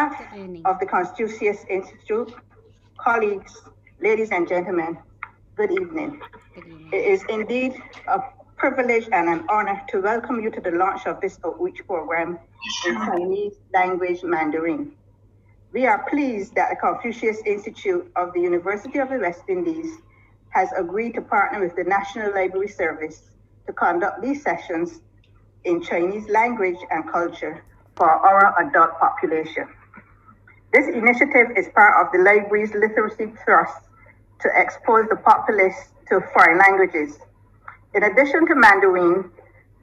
behalf of the Confucius Institute, colleagues, ladies and gentlemen, good evening. It is indeed a privilege and an honor to welcome you to the launch of this outreach program in Chinese language Mandarin. We are pleased that the Confucius Institute of the University of the West Indies has agreed to partner with the National Library Service to conduct these sessions in Chinese language and culture for our adult population. This initiative is part of the library's literacy thrust to expose the populace to foreign languages. In addition to Mandarin,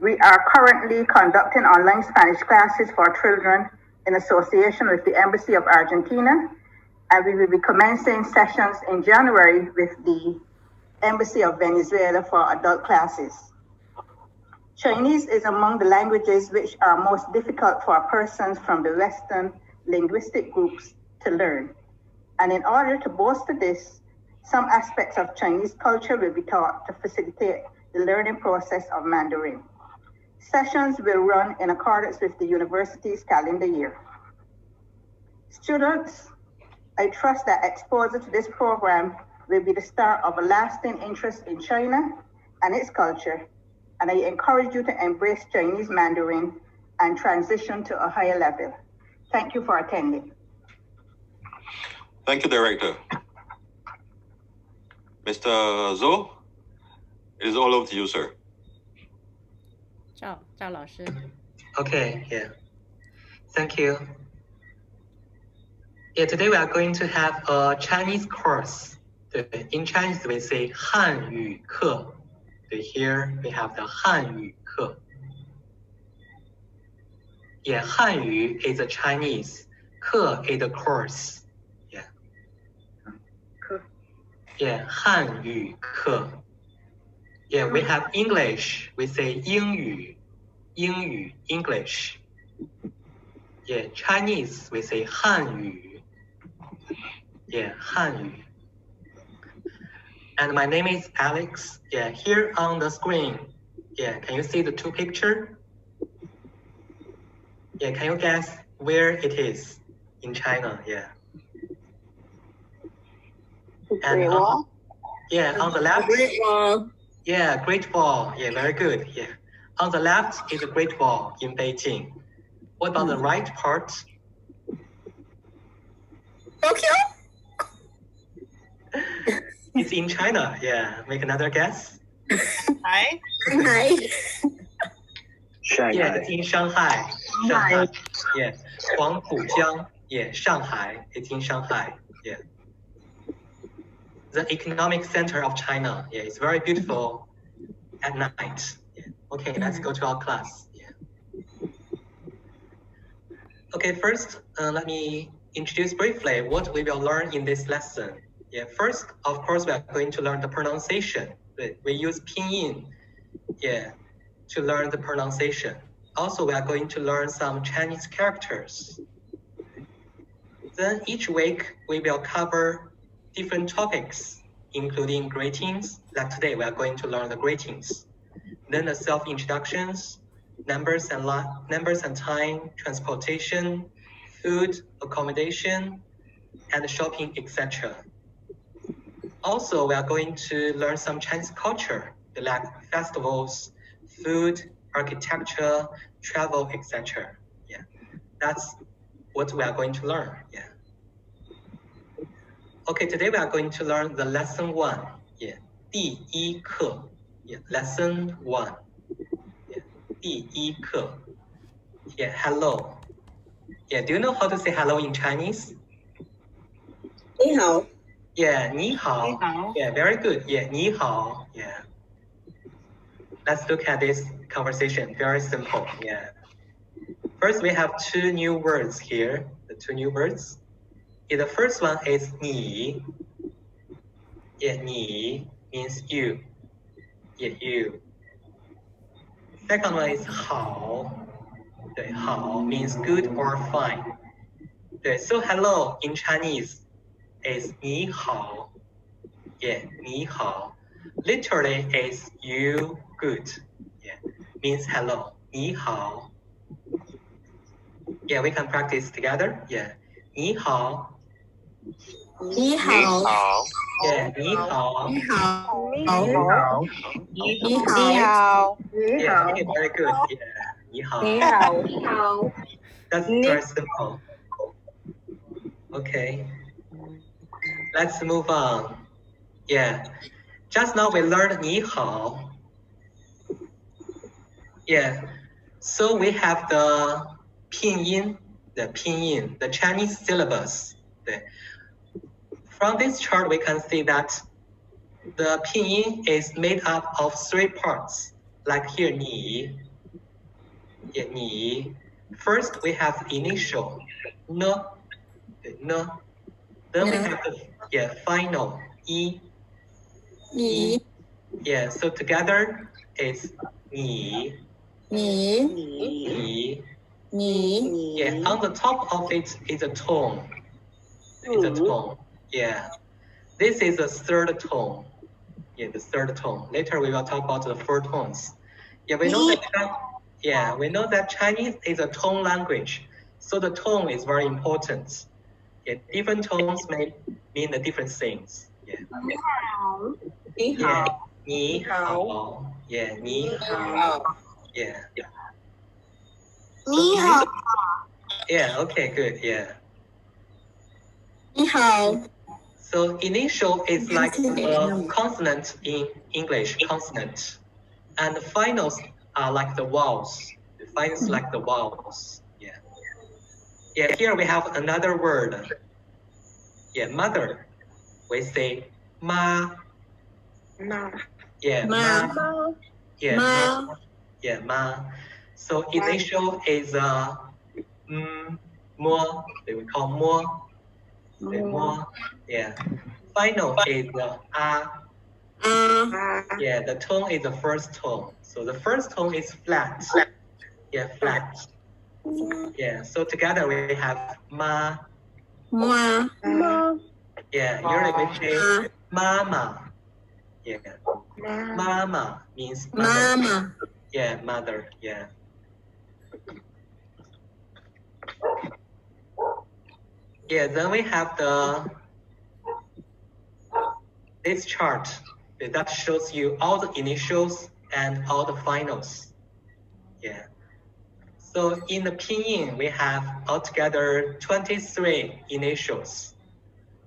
we are currently conducting online Spanish classes for children in association with the Embassy of Argentina, and we will be commencing sessions in January with the Embassy of Venezuela for adult classes. Chinese is among the languages which are most difficult for persons from the Western linguistic groups to learn. And in order to bolster this, some aspects of Chinese culture will be taught to facilitate the learning process of Mandarin. Sessions will run in accordance with the university's calendar year. Students, I trust that exposure to this program will be the start of a lasting interest in China and its culture, and I encourage you to embrace Chinese Mandarin and transition to a higher level. Thank you for attending. Thank you, Director. Mr. Zhou, it is all over to you, sir. 赵老师。 Okay, yeah. Thank you. Yeah, today we are going to have a Chinese course. In Chinese, we say 汉语课. Here we have the 汉语课. Yeah, 汉语 is a Chinese. 课 is a course. Yeah. Yeah, 汉语课. Yeah, we have English. We say 英语. 英语 English. Yeah, Chinese. We say 汉语. Yeah, 汉语. And my name is Alex. Yeah, here on the screen. Yeah, can you see the two pictures? Yeah, can you guess where it is in China? Yeah. And on the left. Great Wall. Yeah, Great Wall. Yeah, very good. Yeah. On the left is the Great Wall in Beijing. What about the right part? Tokyo? It's in China. Yeah. Make another guess. Hi. Shanghai. Yeah, it's in Shanghai. Shanghai. Yeah. Huangpujiang. Yeah, Shanghai. It's in Shanghai. Yeah. The economic center of China. Yeah, it's very beautiful at night. Yeah. Okay, let's go to our class. Yeah. Okay, first, let me introduce briefly what we will learn in this lesson. Yeah, first, of course, we are going to learn the pronunciation. We use pinyin, yeah, to learn the pronunciation. Also, we are going to learn some Chinese characters. Then each week, we will cover different topics, including greetings. Like today, we are going to learn the greetings. Then the self-introductions, numbers and time, transportation, food, accommodation, and shopping, etc. Also, we are going to learn some Chinese culture, like festivals, food, architecture, travel, etc. Yeah, that's what we are going to learn. Yeah. Okay, today we are going to learn the lesson 1. Yeah, 第一课. Yeah, lesson 1. Yeah, 第一课. Yeah, hello. Yeah, do you know how to say hello in Chinese? 你好. Yeah, 你好. 你好. Yeah, very good. Yeah, 你好. Yeah. Let's look at this conversation. Very simple. Yeah. First, we have two new words here. The two new words. Yeah, the first one is 你. Yeah, 你 means you. Yeah, you. Second one is 好. 对,好 means good or fine. 对, so hello in Chinese is 你好. Yeah, 你好. Literally is you good. Yeah, means hello. 你好. Yeah, we can practice together. Yeah. 你好. 你好 Yeah, 你好. 你好你好 Yeah, okay, very good. Yeah, 你好. 你好 That's very simple. Okay. Let's move on. Yeah. Just now we learned 你好. Yeah. So we have the 拼音, the Chinese syllabus. From this chart, we can see that the 拼音 is made up of 3 parts. Like here, 你. Yeah, 你. First, we have initial, 呢. Then we have the final, 一. Yeah, so together it's 你. Yeah, on the top of it is a tone. It's a tone. Yeah. This is the third tone. Yeah, the third tone. Later we will talk about the 4 tones. Yeah, we know that Chinese is a tone language. So the tone is very important. Yeah, different tones may mean the different things. Yeah. 你好 你好. Yeah, 你好. Yeah. 你好 Yeah, okay, good. Yeah. 你好 So initial is like a consonant in English, consonant. And the finals are like the vowels. The finals like the vowels. Yeah. Yeah, here we have another word. Yeah, mother. We say ma. Yeah, ma. Yeah, ma. Yeah, ma. So initial is mo. We call mo. Mo. Yeah. Final is Yeah, the tone is the first tone. So the first tone is flat. Yeah, flat. Yeah, so together we have ma. Yeah, usually we say mama. Yeah, mama means mother. Yeah, mother. Yeah. Yeah, then we have this chart that shows you all the initials and all the finals. Yeah. So in the pinyin, we have altogether 23 initials.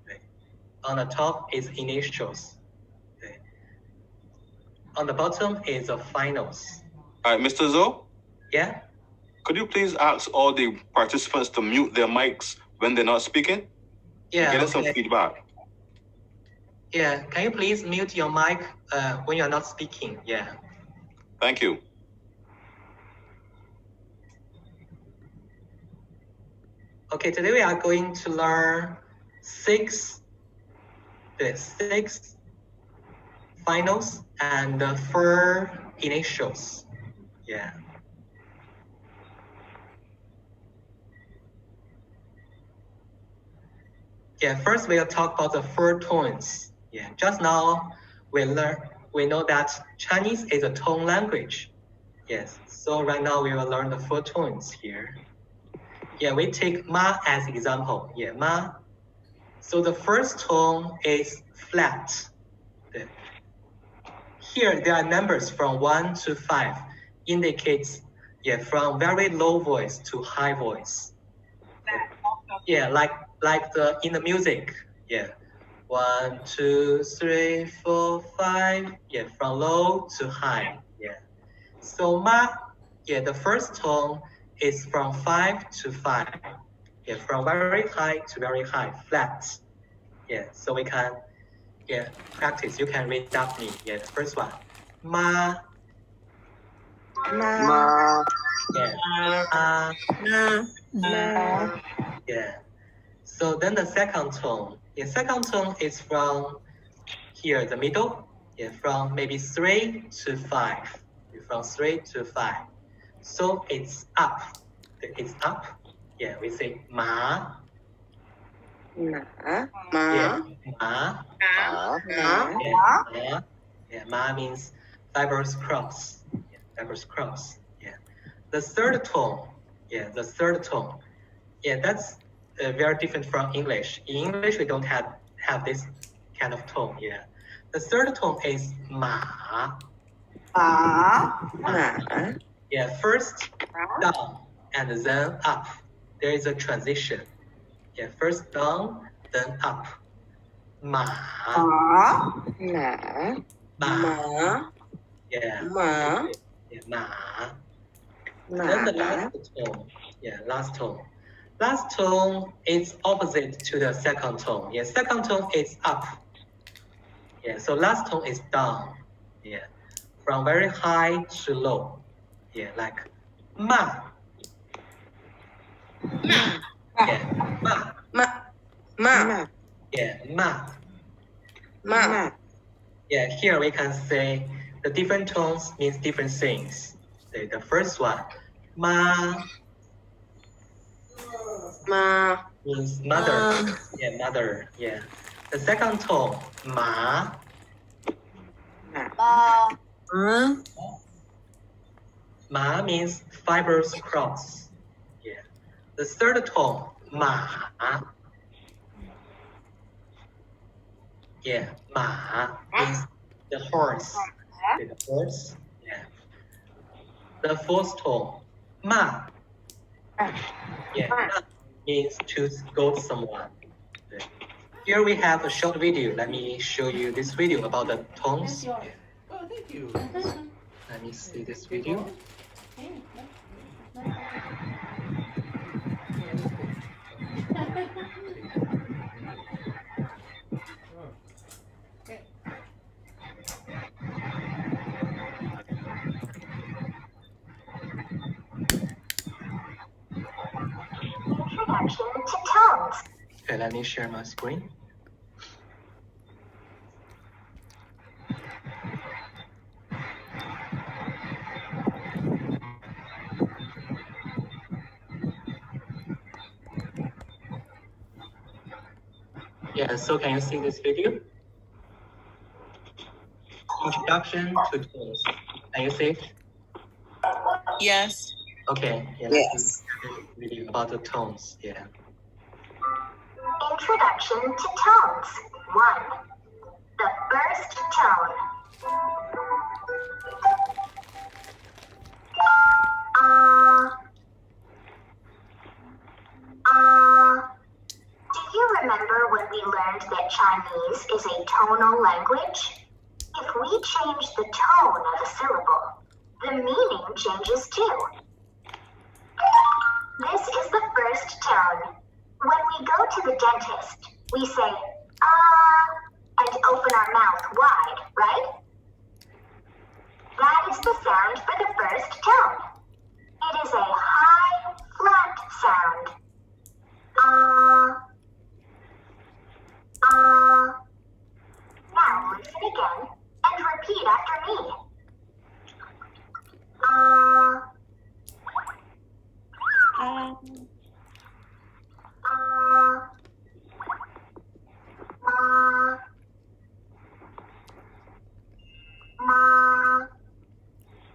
Okay. On the top is initials. Okay. On the bottom is the finals. All right, Mr. Zhou, Yeah? could you please ask all the participants to mute their mics when they're not speaking? Yeah. Get us some feedback. Yeah, can you please mute your mic when you're not speaking? Yeah. Thank you. Okay, today we are going to learn 6 finals and 4 initials. Yeah. Yeah, first we'll talk about the 4 tones. Yeah, just now we know that Chinese is a tone language. Yes, so right now we will learn the 4 tones here. Yeah, we take ma as example. Yeah, ma. So the first tone is flat. Here there are numbers from 1 to 5, indicates from very low voice to high voice. Yeah, like in the music. Yeah, 1, 2, 3, 4, 5. Yeah, from low to high. Yeah. So ma. Yeah, the first tone is from 5 to 5. Yeah, from very high to very high, flat. Yeah, so we can practice. You can read after me. Yeah, the first one. Ma. Yeah. Yeah. So then the second tone. Yeah, second tone is from here, the middle. Yeah, from maybe 3 to 5. From 3 to 5. So it's up. It's up. Yeah, we say ma. Yeah, ma. Yeah, ma means fibrous cross. Yeah, fibrous cross. Yeah. The third tone. Yeah, the third tone. Yeah, that's very different from English. In English, we don't have this kind of tone. Yeah. The third tone is ma. Yeah, first down and then up. There is a transition. Yeah, first down, then up. Ma. Yeah. Ma. Yeah, ma. Then the last tone. Yeah, last tone. Last tone is opposite to the second tone. Yeah, second tone is up. Yeah, so last tone is down. Yeah, from very high to low. Yeah, like ma. Yeah, ma. Yeah, ma. Yeah, here we can say the different tones means different things. The first one, ma means mother. Yeah, mother. Yeah. The second tone, ma. Ma means fibrous cross. Yeah. The third tone, ma. Yeah, ma means the horse. The horse. Yeah. The fourth tone, ma. Yeah, ma means to scold someone. Here we have a short video. Let me show you this video about the tones. Oh, thank you. Let me see this video. Introduction to tones. Okay, let me share my screen. Yeah, so can you see this video? Introduction to tones. Can you see it? Yes. Okay, yeah, let's see this video about the tones. Yeah. Introduction to tones. 1. The first tone. Do you remember when we learned that Chinese is a tonal language? If we change the tone of a syllable, the meaning changes too. This is the first tone. When we go to the dentist, we say, and open our mouth wide, right? That is the sound for the first tone. It is a high, flat sound. Now listen again and repeat after me.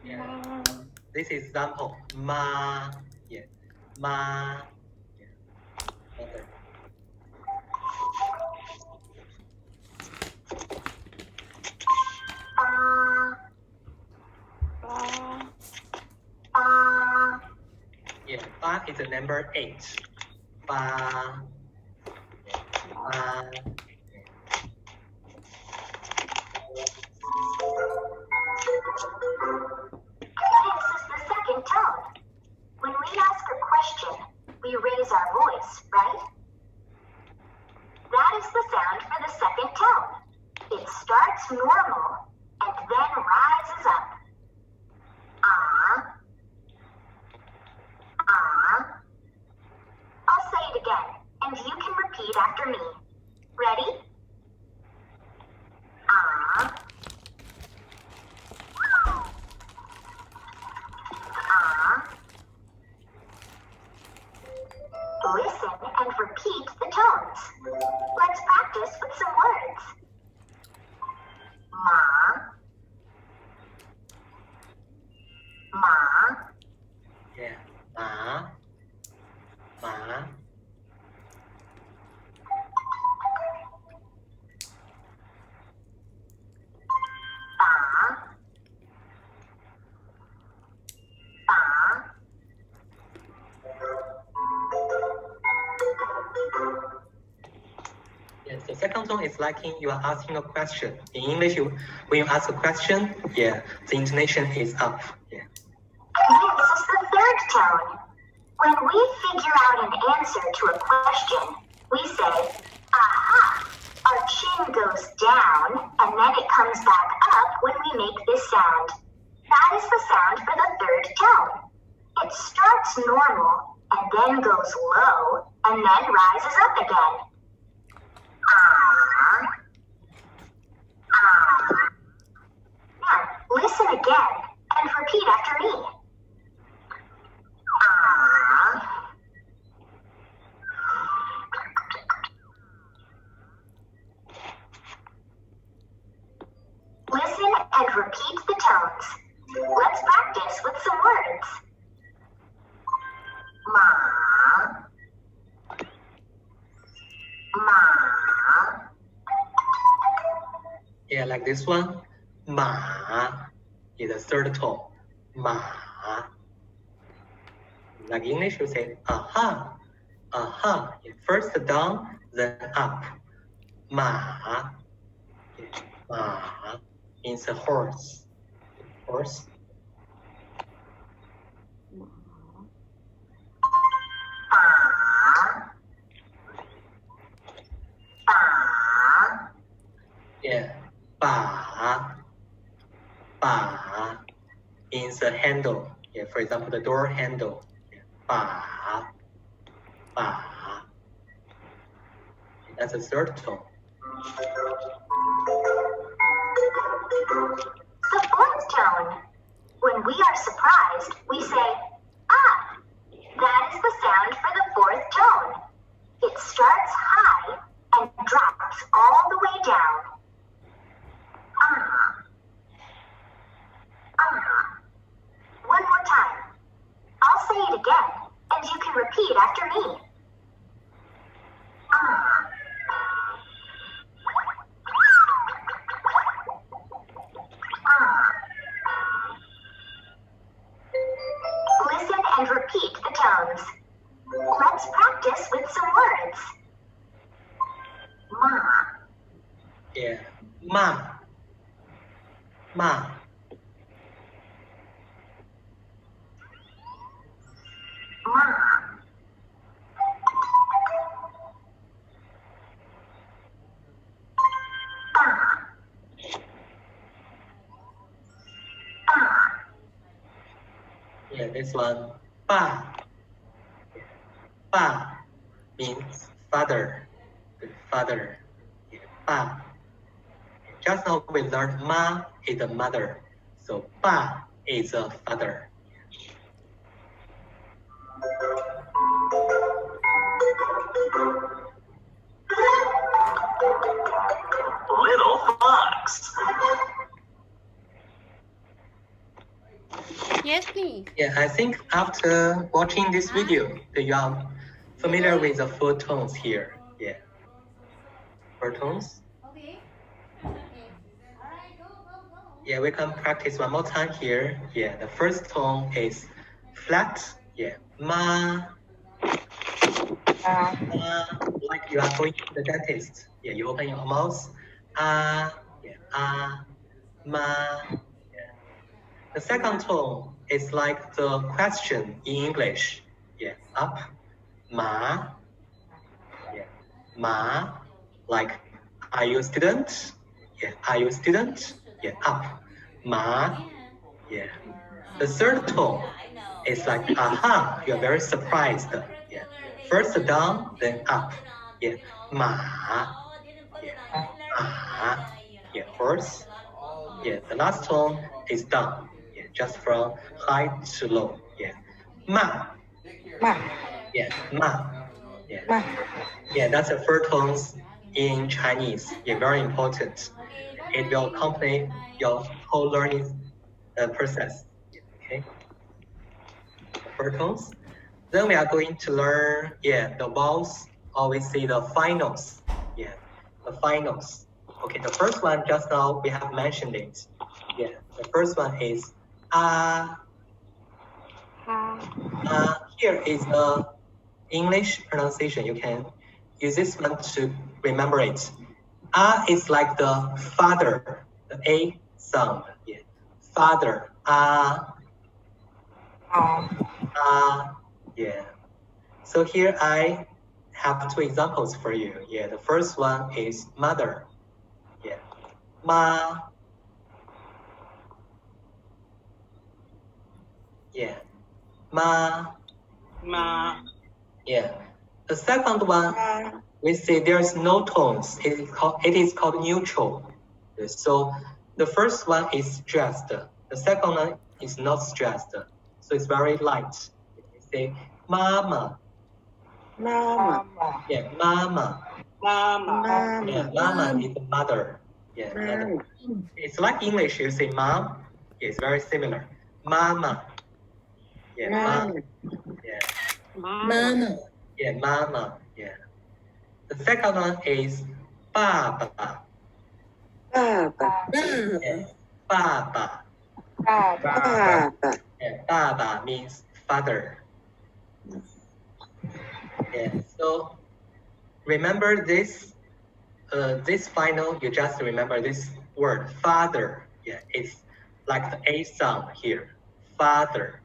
Yeah. This is example. Ma. Yeah. Ma. Yeah. Okay. Yeah, ba is the number 8. Ba. Ba. This is the second tone. When we ask a question, we raise our voice, right? That is the sound for the second tone. It starts normal and then rises up. I'll say it again, and you can repeat after me. Ready? Listen and repeat the tones. Let's practice with some words. Ma. Yeah. Ma. Ma. Yes, the second tone is like you are asking a question. In English, when you ask a question, the intonation is up. Yeah. This is the third tone. When we figure out an answer to a question, we say, aha! Our chin goes down, and then it comes back up when we make this sound. That is the sound for the third tone. It starts normal, and then goes low, and then rises up again. Ah. Ah. Now, listen again, and repeat after me. Ah. Listen and repeat the tones. Let's practice with some words. Ma. Ma. Yeah, like this one. Ma is the third tone. Ma. Like English, you say aha. Aha. First down, then up. Ma. Ma means a horse. Horse. Ba. Ba. Yeah. Ba. Ba means a handle. Yeah, for example, the door handle. Yeah. Ba. Ba. That's the third tone. The fourth tone. When we are surprised, we say, ah. That is the sound for the fourth tone. It starts high and drops all the way down. Ah. Ah. One more time. I'll say it again, and you can repeat after me. Ah. Ah. Listen and repeat the tones. Let's practice with some words. Ma. Yeah. Ma. Ma. Ma. Ba. Ba. Yeah, this one. Ba. Ba means father. Father. Yeah. Ba. Just now we learned ma is a mother. So ba is a father. Little fox. Yes, please. Yeah, I think after watching this video, you are familiar with the four tones here. Yeah. Four tones. Okay. Okay. All right, go. Yeah, we can practice one more time here. Yeah, the first tone is flat. Yeah, ma. Ma, like you are going to the dentist. Yeah, you open your mouth. Ah, yeah, ah, ma. Yeah. The second tone is like the question in English. Yeah, up, ma. Yeah, ma. Like, are you a student? Yeah, are you a student? Yeah, up, ma. Yeah. The third tone is like, aha, you're very surprised. Yeah. First down, then up. Yeah, ma. Yeah, ah. Yeah, horse. Yeah, the last tone is down. Yeah, just from high to low. Yeah, ma. Ma. Yeah, ma. Yeah. Ma. Yeah, that's the third tones in Chinese. Yeah, very important. It will accompany your whole learning process. Okay. Third tones. Then we are going to learn, the vowels, or we see the finals. Yeah, the finals. Okay, the first one just now we have mentioned it. Yeah, the first one is here is the English pronunciation. You can use this one to remember it. Is like the father, the A sound. Yeah. Father. Yeah. So here I have two examples for you. Yeah. The first one is mother. Yeah. Ma. Yeah. Ma. Ma. Yeah. The second one, we see there's no tones. It is called neutral. So the first one is stressed. The second one is not stressed. So it's very light. We say mama. Mama. Yeah, mama. Mama. Yeah, mama is the mother. Yeah, mother. It's like English. You say mom. It's very similar. Mama. Yeah, mama. Yeah. Mama. Yeah, mama. Yeah. The second one is Baba. Baba. Yeah, Baba. Baba. Yeah, Baba means father. Yeah. So remember this. This final, you just remember this word, father. Yeah, it's like the A sound here. Father.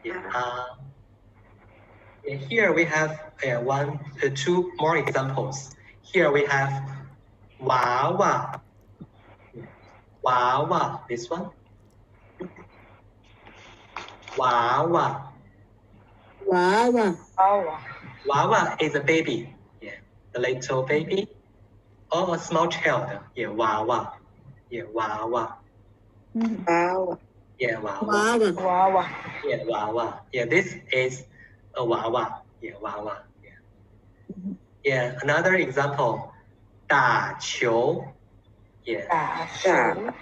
Yeah. And here we have two more examples. Here we have Wawa. Wawa, this one. Wawa. Wawa is a baby. Yeah, the little baby or a small child. Yeah, Wawa. Yeah, Wawa. Yeah, Wawa. Yeah, Wawa. Yeah, this is a Wawa. Yeah, Wawa. Yeah. Yeah, another example. 打球. Yeah. 打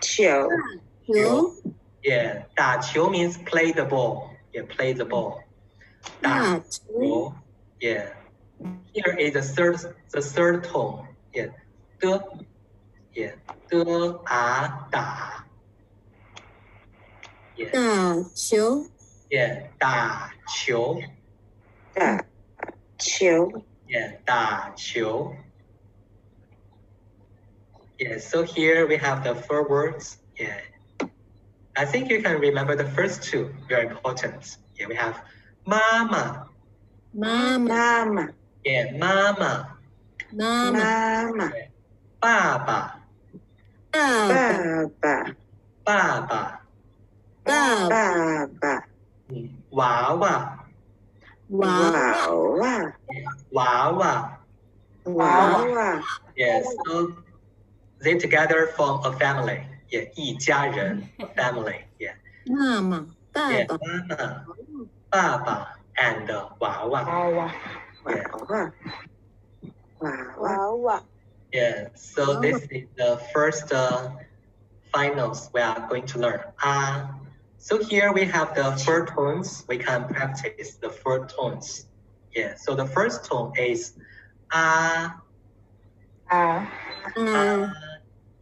球. Yeah, 打球 means play the ball. Yeah, play the ball. 打球. Yeah. Here is the third tone. Yeah. 的. Yeah. 的 打. Yeah. 打球. Yeah. 打球. 打球. Yeah. 打球. Yeah. So here we have the four words. Yeah. I think you can remember the first two. Very important. Yeah. We have mama. Mama. Yeah. Mama. Mama. Baba. Baba. Baba. Baba. Wawa. Wawa. Wawa. Wawa. Yes. So they together form a family. Yeah. 一家人 family. Yeah. Mama. Yeah. Baba. Mama. Baba and Wawa. Yeah. Wawa. Yeah. So this is the first finals we are going to learn. So here we have the four tones. We can practice the four tones. Yeah. So the first tone is Yeah.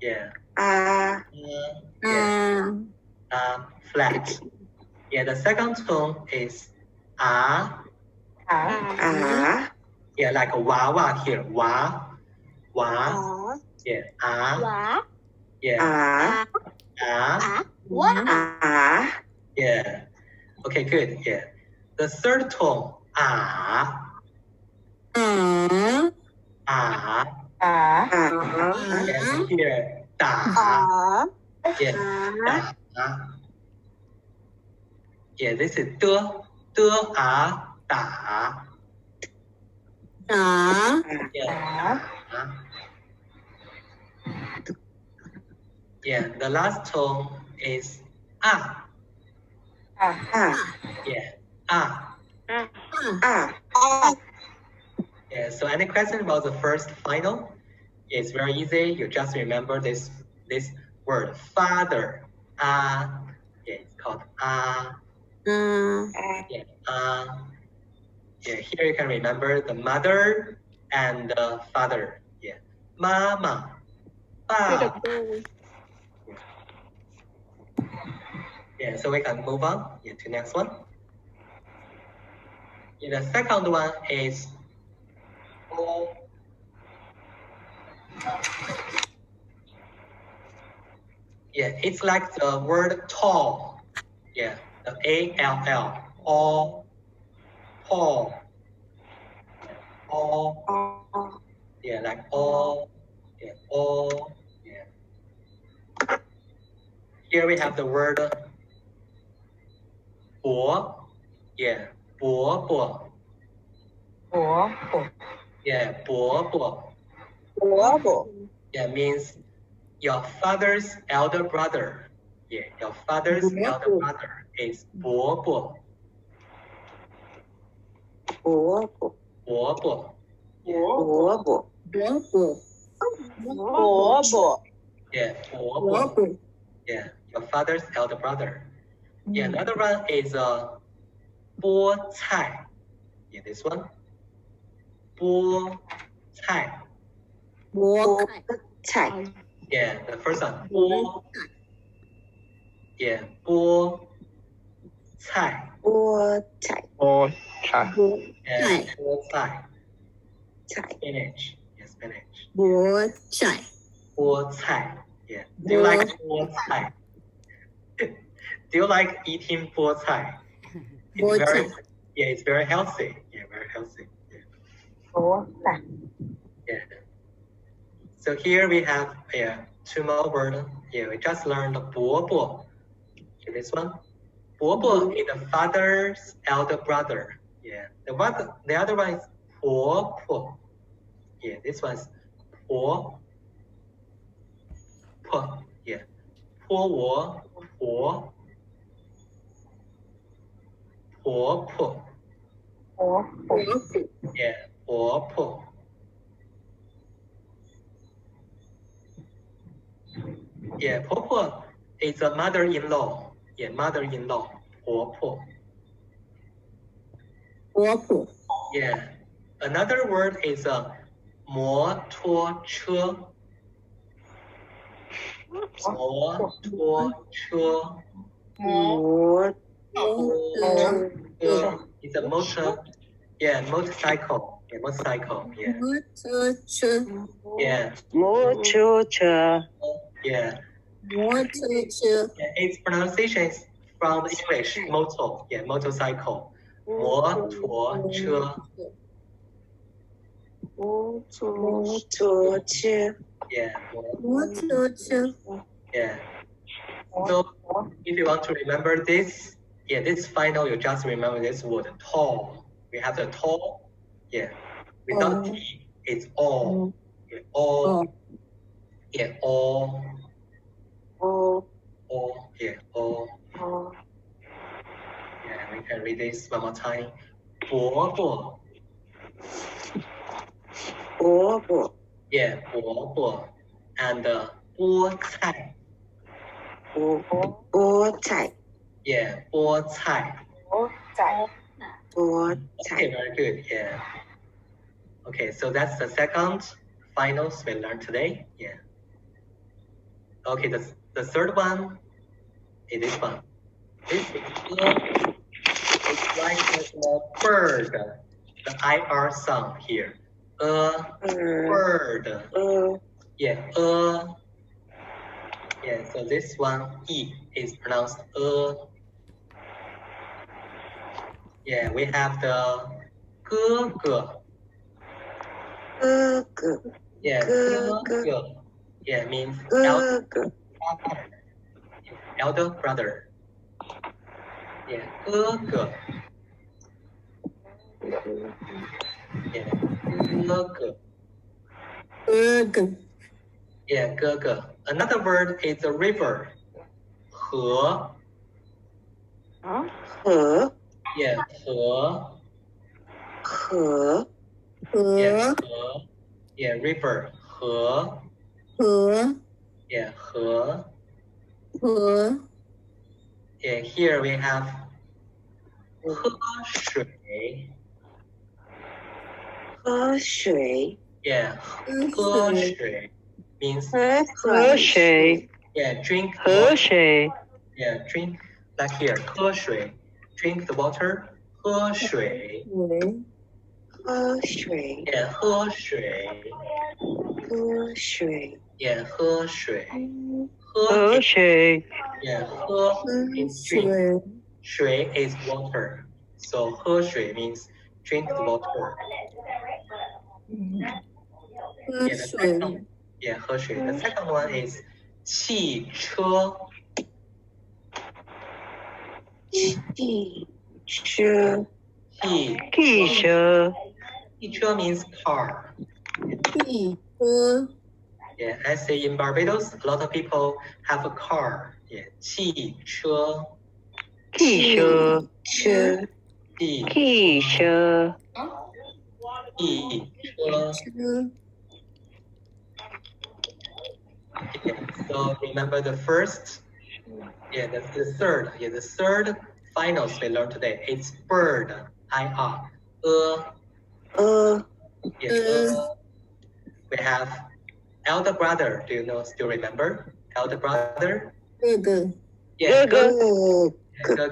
Yeah. Flat. Yeah. The second tone is Yeah, like a wawa here. Wa. Yeah. Yeah. Yeah. Okay, good. Yeah. The third tone, Yeah, here, Yeah, Yeah, this is Yeah. Yeah, the last tone is Yeah. Yeah, so any question about the first final? It's very easy. You just remember this word, father. Yeah, it's called Yeah, yeah, here you can remember the mother and the father. Yeah, mama, Baba. Yeah, so we can move on to next one. Yeah, the second one is Yeah, it's like the word tall. Yeah, the A-L-L. All. Tall. All. all, Yeah, like all. Yeah, all. Yeah. Here we have the word 伯. Yeah, 伯伯. 伯伯 Yeah, 伯伯. 伯伯 Yeah, means your father's elder brother. Yeah, your father's elder brother is 伯伯.伯伯伯伯.伯伯伯伯，伯伯 Yeah, 伯伯. Yeah, your father's elder brother. Yeah, another one is 菠菜. Yeah, this one. 菠菜. 菠菜 Yeah, the first one. 菠. Yeah, 菠菜. 菠菜 Oh, cha. Yeah, 菠菜. 菜 Spinach. Yeah, spinach. 菠菜，菠菜. Yeah. Do you like 菠菜? Do you like eating 菠菜?菠菜 Yeah, it's very healthy. Yeah, very healthy. Yeah. 菠菜 Yeah. So here we have two more words. Yeah, we just learned 伯伯. Okay, this one. 伯伯 is the father's elder brother. Yeah. The other one is 婆婆. Yeah, this one's 婆婆. Yeah. 婆我婆婆婆. 伯伯 Yeah, 婆婆. Yeah, 婆婆 is a mother-in-law. Yeah, mother-in-law. 婆婆. 伯伯， Yeah. Another word is 摩托车. 摩托车. 摩车 is a motor. Yeah, motorcycle. Yeah, motorcycle. Yeah. 摩托车， Yeah. 摩托车 Yeah. 摩托车， Yeah, its pronunciation is from English, motor. Yeah, motorcycle. 摩托车. 摩托车 Yeah. 摩托车， Yeah. So if you want to remember this, yeah, this final, you just remember this word tall. We have the tall. Yeah. Without T, it's all. Yeah, all. Yeah, all. 哦 All. Yeah, all. 哦 Yeah, we can read this one more time. 伯伯. 伯伯 Yeah, 伯伯. And 菠菜. 菠菜 Yeah, 菠菜. 菠菜 Okay, very good. Yeah. Okay, so that's the second finals we learned today. Yeah. Okay, the third one is this one. This is it's like a bird. The IR sound here. Bird. Yeah. Yeah. So this one E is pronounced Yeah, we have the 哥哥. 哥哥 Yeah, 哥哥 哥哥. Yeah, means 哥哥 elder brother. Yeah, 哥哥. Yeah, 哥哥. 哥哥， Yeah, 哥哥. Another word is a river. 河. 河 Yeah, 河. 河 Yeah, 河 河. Yeah, river. 河. 河 Yeah, 河. 河， Yeah, here we have 喝水. 喝水 Yeah, 喝喝水，水 means 喝水 yeah, drink. 喝水 Yeah, drink like here. 喝水 drink the water. 喝水. 水，喝水 Yeah, 喝水. 喝水 Yeah, 喝水.喝水 Yeah, 喝 means drink. 水，水 is water. So 喝水 means drink the water. 喝 Yeah, the 水， second, yeah, 喝水. The second one is 汽车. 汽车汽汽车汽车 means car. 汽车， Yeah, I say in Barbados, a lot of people have a car. Yeah, 汽车汽车汽汽车汽车. 车， Yeah, so remember the first, yeah, the third, yeah, the third finals we learned today. It's bird, I-R, yeah, we have elder brother. Do you know? Still remember elder brother? 哥哥， Yeah, 哥 哥哥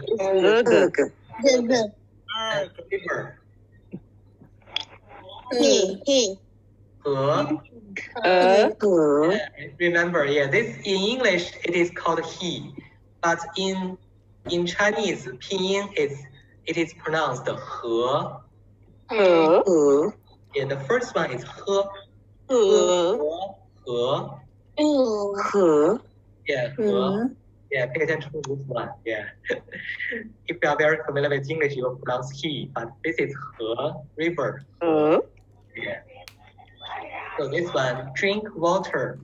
哥哥， and river. 哥，河.河 Yeah, remember, yeah, this in English it is called he, but in Chinese pinyin it is pronounced 和. 河 Yeah, the first one is 和 河 和. Yeah, 和. 哥， Yeah, pay attention to this one. Yeah. If you are very familiar with English, you will pronounce he, but this is 河 river. 河 Yeah. So this one, drink water.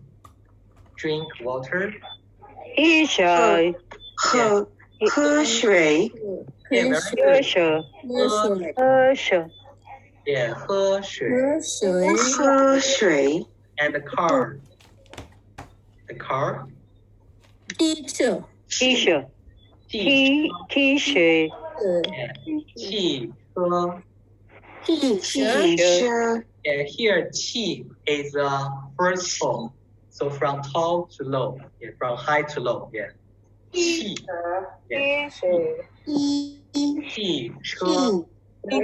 Drink water. 一水喝水 Yeah, 喝 very 水， good. 喝水， 喝水 Yeah, 喝水. 喝水，喝水 And the car. The car. 汽车，汽车汽汽车 Yeah. 汽车. 汽车，汽车 Yeah, here 汽 is first tone. So from tall to low. Yeah, from high to low. Yeah. 汽. Yeah. 汽车. 汽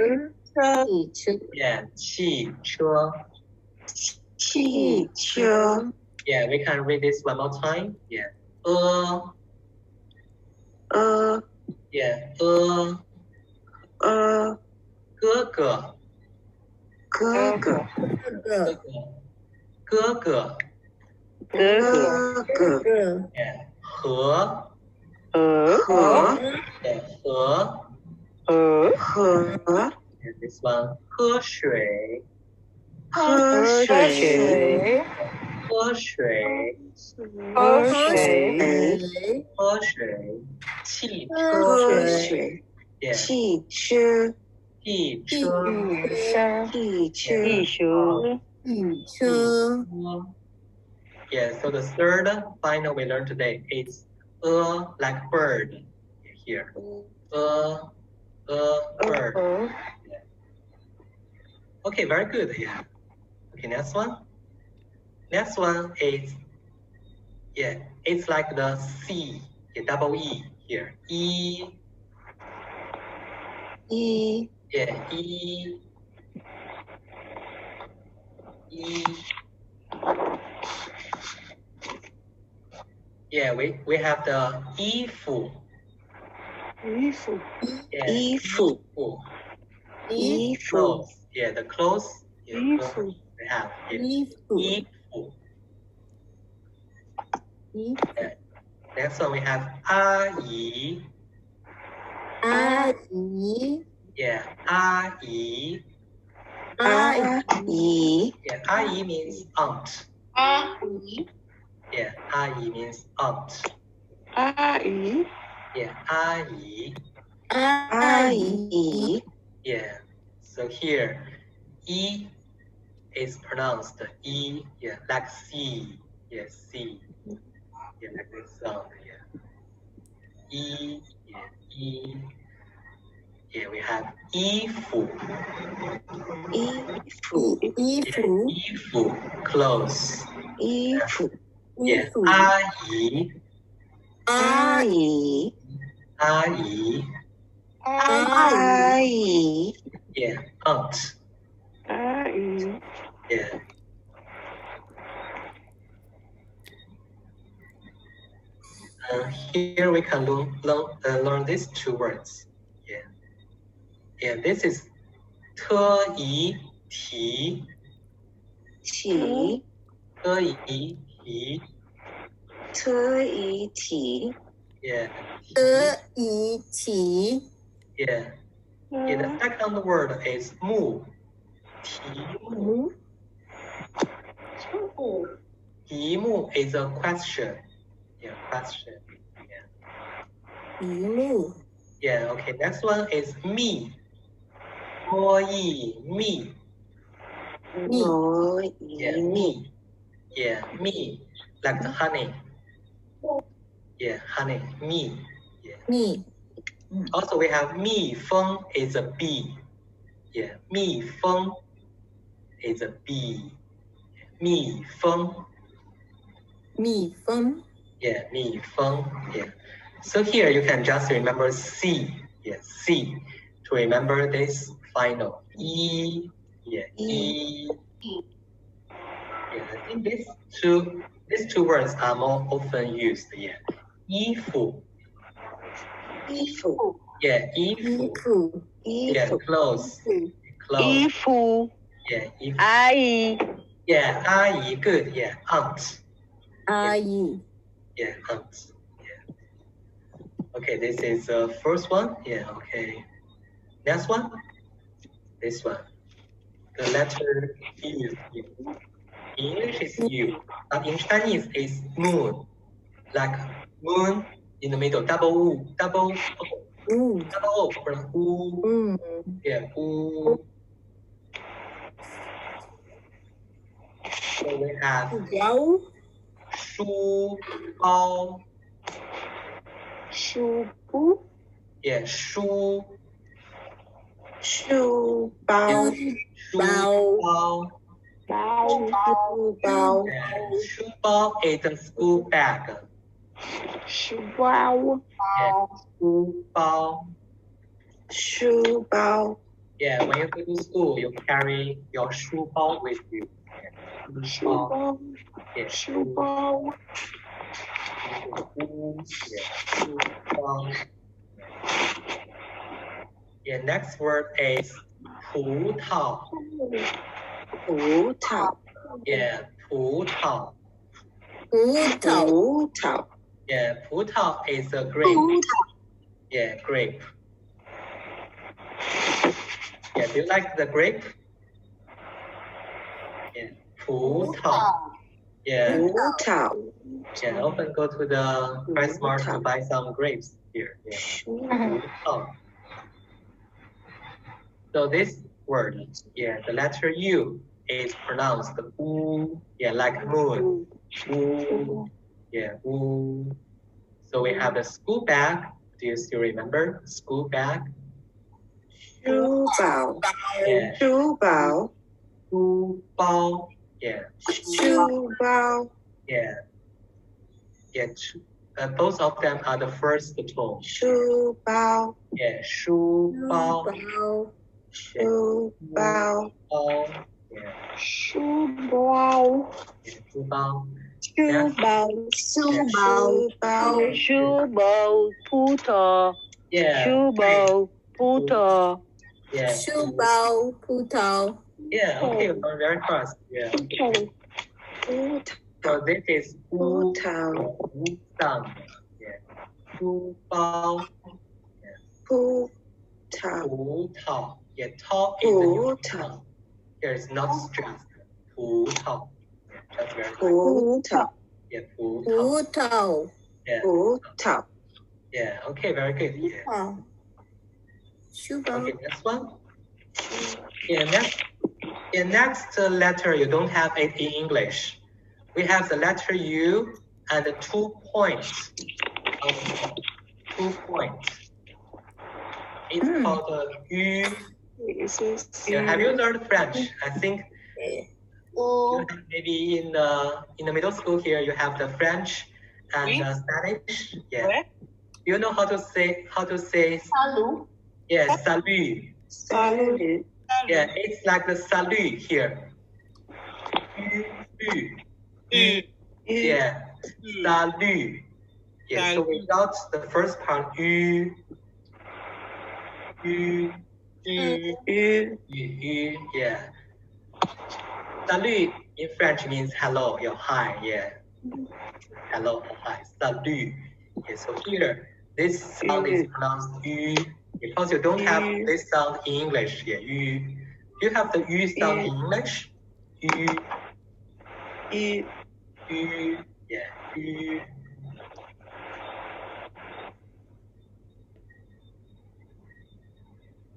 车， Yeah, 汽车. 汽车 Yeah, we can read this one more time. Yeah. Yeah. 哥哥. 哥哥哥哥，哥哥. 哥哥哥， Yeah. 河. 河 Yeah. 河. 河 And this one. 喝水. 喝水喝水. 喝水，水喝水. 汽车. 喝水 Yeah. 汽车汽车. 汽车汽车， Yeah, so the third final we learned today is like bird here. Bird. Okay, very good. Yeah. Okay, next one. Next one is, yeah, it's like the C, yeah, double E here. E, yeah, E. Yeah, we have the 衣服. 衣服 Yeah, 衣服 衣服 clothes. Yeah, the clothes. Yeah, 衣 clothes 服 we have. Yeah. 衣服，衣服. 衣 Next one we have 阿姨. 阿姨， Yeah, 阿姨. 阿姨 Yeah, 阿姨 means aunt. 阿姨， Yeah, 阿姨 means aunt. 阿姨 Yeah, 阿姨. 阿姨，姨 Yeah. So here, E is pronounced E. Yeah, like C. Yeah, C. Yeah, like this sound. Yeah. E. Yeah, E. Yeah, we have 衣服. 衣服衣 Yeah, 服，衣服 clothes. 衣服 Yeah, 衣服，阿姨. 阿姨阿姨. 阿姨，姨 Yeah, aunt. 阿姨 Yeah. Here we can learn these two words. Yeah, this is 特仪题，题，特仪题。特仪题。Yeah. 一起 Yeah. Yeah. The second word is 目。题目。题目 is a question. Yeah, question. Yeah. 题目 Yeah. Okay. Next one is me. 多益蜜。我 Yeah, 一 me. Yeah, me. Like the honey. Yeah, honey. Me. Yeah. 蜜 Also, we have 蜜蜂 is a bee. Yeah, 蜜蜂 is a bee. 蜜蜂. 蜜蜂 Yeah, 蜜蜂. Yeah. So here you can just remember C. Yeah, C. To remember this final. E. Yeah, E. Yeah, I think these two words are more often used. Yeah. 衣服. 衣服， Yeah, 衣衣服. 服 Yeah, 衣服， clothes. 衣 Clothes. 服， Yeah, 衣服. 阿姨， Yeah, 阿姨. Good. Yeah, aunt. 阿姨 Yeah, aunt. Yeah. Okay, this is the first one. Yeah, okay. Next one. This one. The letter U. In English is U, but in Chinese is moon. Like moon in the middle. Double U. Double O. Double O from U. Yeah, U. So we have 腰书包. 书包， Yeah, 书包，包. 书包， Yeah, 书包 is a school bag. 书包， Yeah, 书包. 书包， Yeah, when you go to school, you carry your 书包 with you. Yeah, 书包， Yeah, 书包， Yeah, 书包. Yeah, next word is 葡萄. 葡萄， Yeah, 葡萄. 葡萄葡萄， Yeah, 葡萄 is a grape. Yeah, grape. Yeah, do you like the grape? Yeah, 葡萄. Yeah, 葡萄， yeah, often go to the Price Mart to buy some grapes here. Yeah. 葡萄. So this word, yeah, the letter U is pronounced U, yeah, like moon. U, yeah, U. So we have the school bag. Do you still remember school bag? 书包， Yeah, 书包， 书包. Yeah, 书包， yeah, yeah. Both of them are the first tone. 书包， Yeah, 书包. 包书包， 包. Yeah, 书包， yeah, 书包. 书包，书包，书包，葡萄， Yeah, 书包，葡萄， yeah, 书包葡萄 yeah. Okay, we're very fast. Yeah. 葡萄， So this is 葡 U 萄， sound. Yeah. 书包. 葡萄，葡萄. Yeah, 萄 is a new 葡萄， sound. Here is not stressed. 葡萄. Yeah, just very quick. 葡萄， Yeah, 葡萄. 葡萄 Yeah. 葡萄， Yeah. Okay, very good. Yeah. 书包 Okay, next one. Yeah, next letter you don't have it in English. We have the letter U and 2 points. 2 points. It's called U. Yeah, have you learned French? I think you have maybe in the middle school here you have the French and Spanish. Yeah. Do you know how to say Salut. yeah, salut? salut, Yeah, it's like the salut here. Yeah, salut. Yeah, so we got the first part, yu, yeah. Salut in French means hello, hi, yeah. Hello or hi, salut. Yeah, so here, this sound is pronounced yu, because you don't have this sound in English, yeah, yu. Do you have the yu sound in English? Yu, yeah, yu.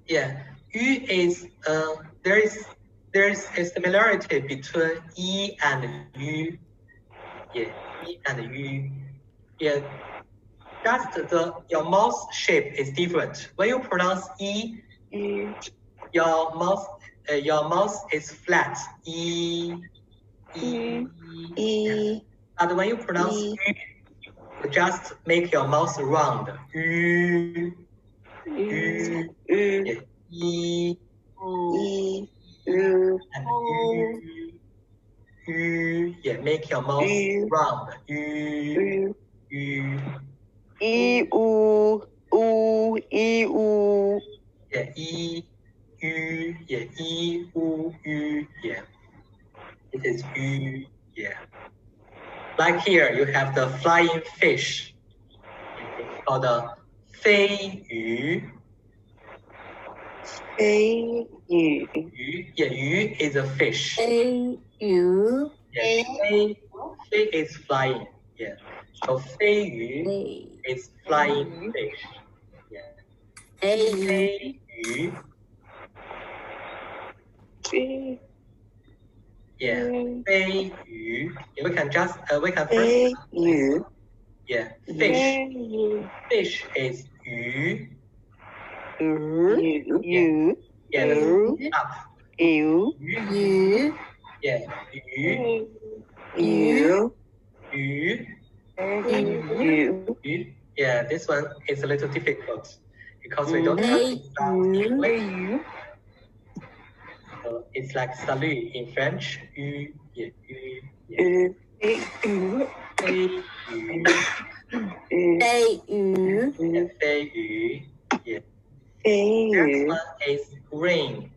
Yeah, yu is there's a similarity between yi and yu. Yeah, yi and yu. Yeah, just your mouth shape is different. When you pronounce yi, your mouth is flat. Yi. Yeah. But when you pronounce yu, you just make your mouth round. Yu. Yeah. Yi. And yu. Yeah, make your mouth round. Yu. Yeah, yeah, yeah. It is yu, yeah. Like here, you have the flying fish. It's called a 飞鱼. Yeah, yu is a fish. 飞鱼 Yeah, 飞 is flying. Yeah. So 飞鱼 is flying fish. Yeah. 飞鱼 飞鱼. Yeah, 飞鱼. Yeah, we can first. Yeah, fish. Fish is 鱼. Yeah, up. 鱼 Yeah, 鱼. Yeah, this one is a little difficult because we don't have it sound in English. So it's like salut in French. Yeah, yeah. 飞鱼. 飞鱼 Yeah, 飞鱼. Yeah. Next one is rain.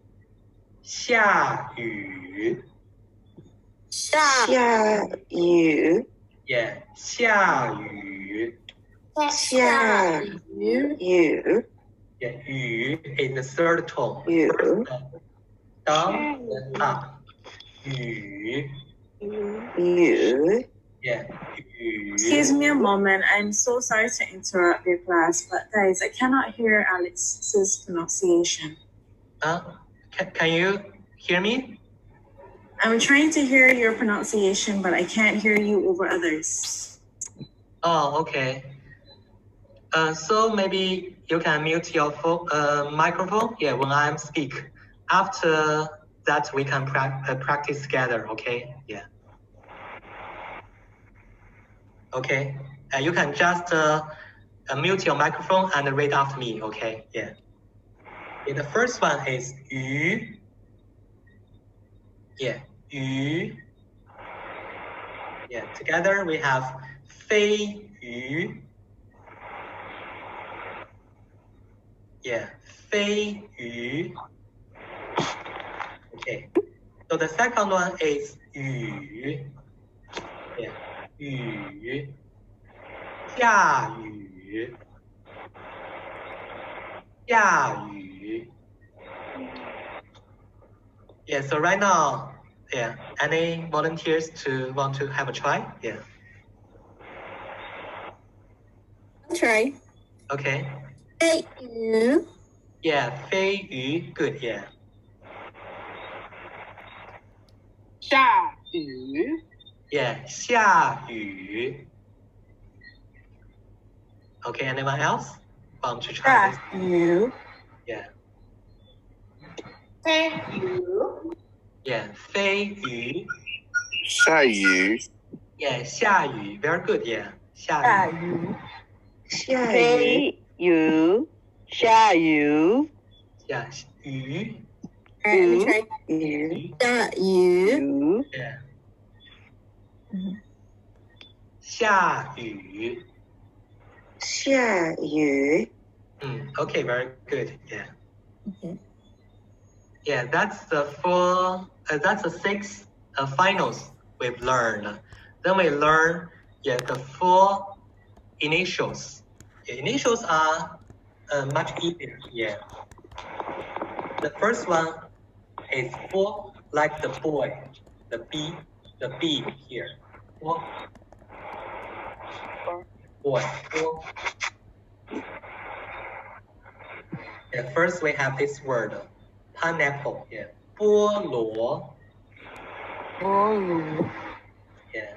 下雨. 下 雨 Yeah, 下雨. 下雨 Yeah, 雨 is the third tone. 雨 First down, then up. 雨. 雨 Yeah, 雨. Excuse me a moment. I'm so sorry to interrupt your class, but guys, I cannot hear Alex's pronunciation. Can you hear me? I'm trying to hear your pronunciation, but I can't hear you over others. Oh, okay. So maybe you can mute your microphone. Yeah, when I speak. After that, we can practice together. Okay. Yeah. Okay. You can just mute your microphone and read after me. Okay. Yeah. Yeah, the first one is 鱼. Yeah, 鱼. Yeah, together we have 飞鱼. Yeah, 飞鱼. Okay. So the second one is 雨. Yeah, 雨. 下雨. 下雨. Yeah, so right now, yeah, any volunteers want to have a try? Yeah. I'll try. Okay. 飞鱼 Yeah, 飞鱼, good, yeah. 下雨 Yeah, 下雨. Okay, anyone else want to try this? 雨 Yeah. 飞鱼 Yeah, 飞鱼. 下雨 Yeah, 下雨, very good, yeah. 下下雨. 雨下雨雨下雨 Yeah, 雨. Alright, let me try. 雨下雨 雨 Yeah. 下雨.下雨 Okay, very good. Yeah. Okay. Yeah, that's the six finals we've learned. Then we learn the four initials. Initials are much easier. Yeah. The first one is for, like the boy, the B here. For, boy, for. Yeah, first we have this word, pineapple. Yeah. 菠萝. Yeah.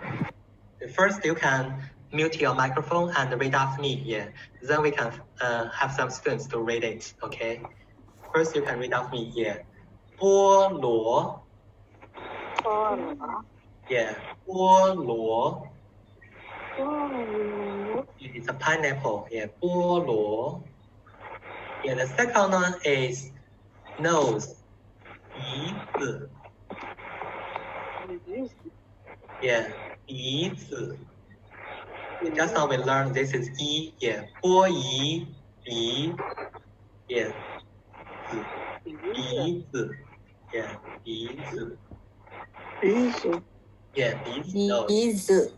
First, you can mute your microphone and read after me. Yeah. Then we can have some students to read it. Okay. First, you can read after me. Yeah. 菠萝. Yeah. 菠萝. It's a pineapple. Yeah. 菠萝. Yeah. The second one is nose. 鼻子. Yeah. 鼻子. Just now we learned this is E. Yeah. 波仪鼻. Yeah. 鼻子. Yeah. 鼻子. Yeah. 鼻子. Nose. 鼻子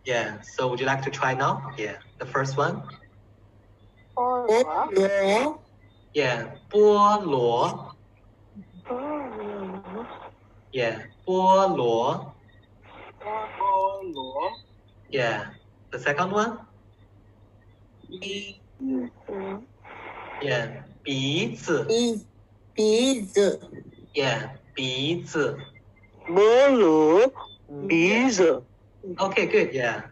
Yeah. So would you like to try now? Yeah. The first one. 菠萝 Yeah. 菠萝. Yeah. 菠萝. Yeah. The second one. Yeah. 鼻子. 鼻子 Yeah. 鼻子. 菠萝鼻子 Okay. Good. Yeah.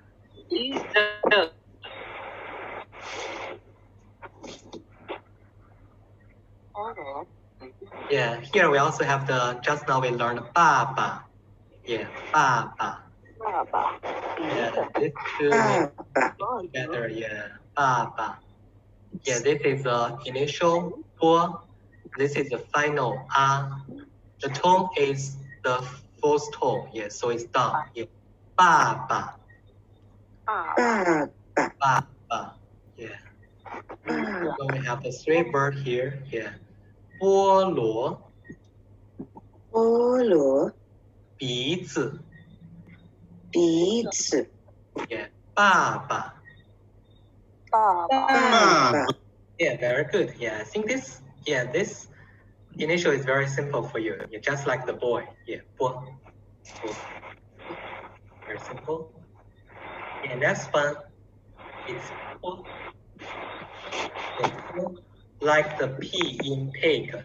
Yeah, here we also have just now we learned 爸爸. Yeah, 爸爸. Yeah, this two together, yeah, 爸爸. Yeah, this is the initial 波. This is the final a. The tone is the fourth tone, yeah, so it's down. Yeah, 爸爸. 爸爸. Yeah. So we have the three words here, yeah. 菠萝. 菠萝鼻子. 鼻子 Yeah. 爸爸. 爸爸 Yeah, very good. Yeah, I think this initial is very simple for you. Yeah, just like the boy. Yeah, 波. Very simple. And next one is 波. Yeah, 波. Like the P in pig.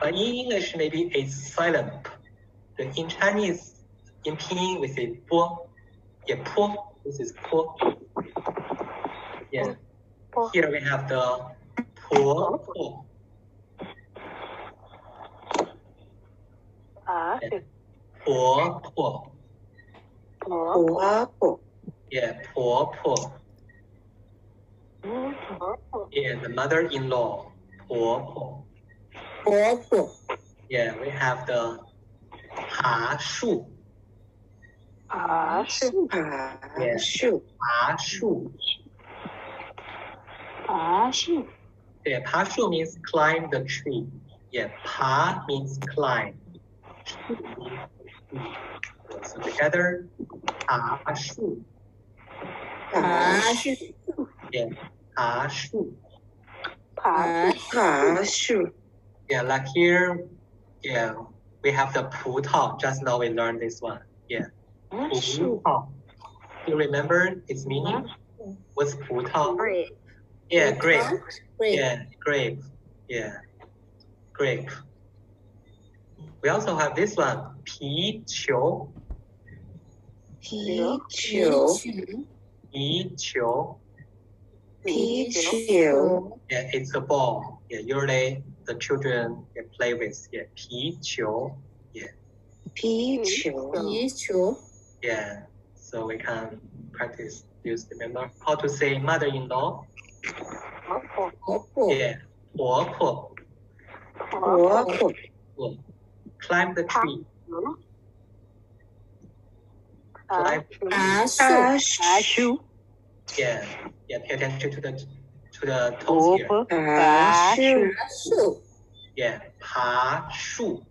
But in English, maybe it's silent. But in Chinese, in Pinyin, we say 波. Yeah, 坡. This is 坡. Yeah. Here we have the 婆婆. Yeah. 婆婆. 婆婆 Yeah, 婆婆. Yeah, the mother-in-law. 婆婆. 婆婆 Yeah, we have the 爬树. 爬树 爬树. Yeah, 爬树 means climb the tree. Yeah, 爬 means climb. 树 means tree. So together, 爬树. 爬树 Yeah, 爬树. 爬树 Yeah, like here, yeah, we have the 葡萄. Just now we learned this one. Yeah, 葡萄. You remember its meaning? What's 葡萄? Yeah, grape. Yeah, grape. Yeah, grape. We also have this one, 皮球. 皮球皮球. 皮球 Yeah, it's a ball. Yeah, usually the children play with. Yeah, 皮球. Yeah. 皮球皮球 Yeah. So we can practice. Remember how to say mother-in-law? 婆婆 Yeah, 婆婆. 婆婆 Climb the tree. Climb. 爬树爬树 Yeah, pay attention to the tones here. 爬树，树， Yeah, 爬树.